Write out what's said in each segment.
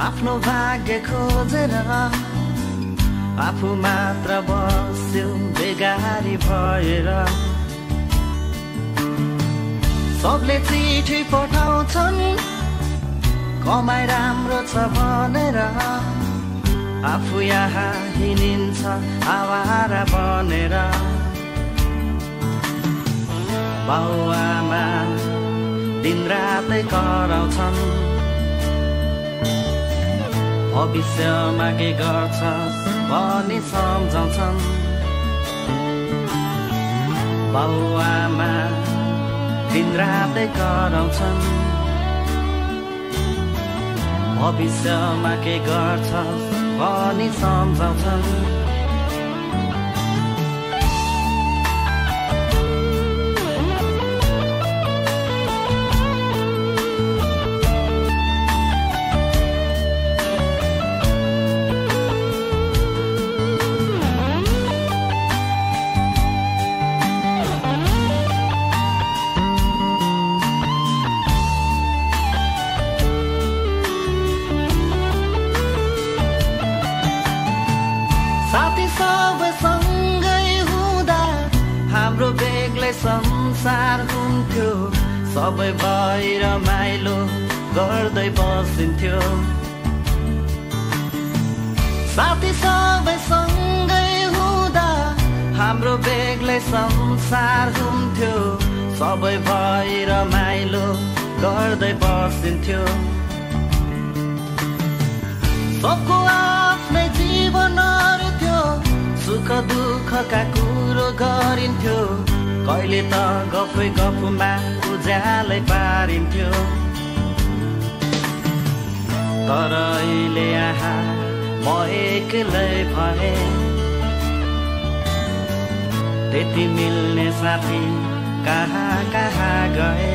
आफ्नो भाग्य खोजेर आफू मात्र बस्यो बेगारी भएर सबले चिठी पठाउँछन् कमाइ राम्रो छ भनेर आफू यहाँ हिँडिन्छ आवारा बनेर बाउआमा दिनरातै कराउँछन् भविष्यमा के गर्छ भनी सम्झाउँछन् बाउआमा दिनरातै कराउँछन् भविष्यमा के गर्छ भनी सम्झाउँछन् साथी सबै सँगै हुँदा हाम्रो बेग्लै संसार हुन्थ्यो सबै भई रमाइलो गर्दै बसिन्थ्यो साथी सबै सँगै हुँदा हाम्रो बेग्लै संसार हुन्थ्यो सबै भई रमाइलो गर्दै बसिन्थ्यो सबको आफ्नै जीवनहरू थियो सुख दुःखका कुरो गरिन्थ्यो कहिले त गफै गफमा उज्यालै पारिन्थ्यो तर अहिले यहाँ म एक्लै भए त्यति मिल्ने साथी कहाँ कहाँ गए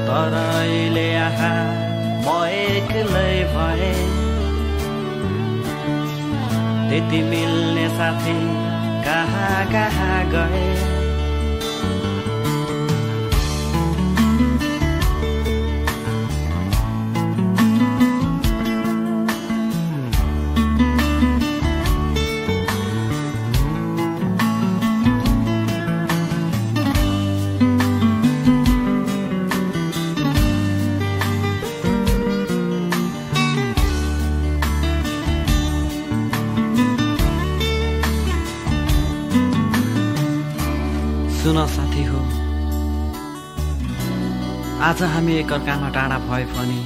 तर अहिले यहाँ म एक्लै भए त्यति मिल्ने साथी कहाँ कहाँ गए सुन साथी हो आज हामी एकअर्कामा टाढा भए पनि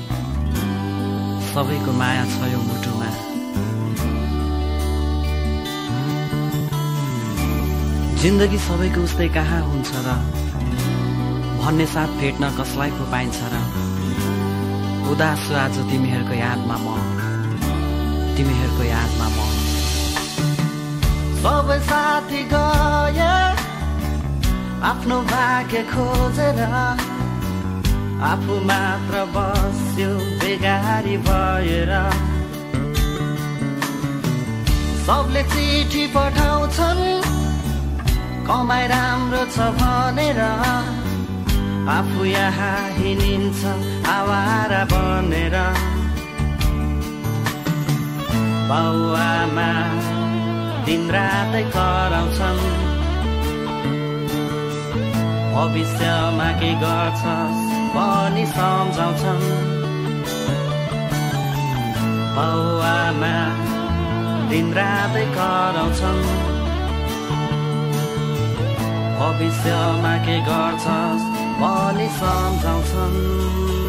सबैको माया छ यो मुटुमा जिन्दगी सबैको उस्तै कहाँ हुन्छ र भन्ने साथ भेट्न कसलाई पो पाइन्छ र उदास छु आज तिमीहरूको यादमा म तिमीहरूको यादमा म सबै साथी गए आफ्नो भाग्य खोजेर आफू मात्र बस्यो बेगारी भएर सबले चिठी पठाउँछन् कमाइ राम्रो छ भनेर आफू यहाँ हिँडिन्छ आवारा बनेर बाउआमा दिनरातै कराउँछन् भविष्यमा के गर्छस् भनी सम्झाउँछन् बाउआमा दिनरातै कराउँछन् भविष्यमा के गर्छस् भनी सम्झाउँछन्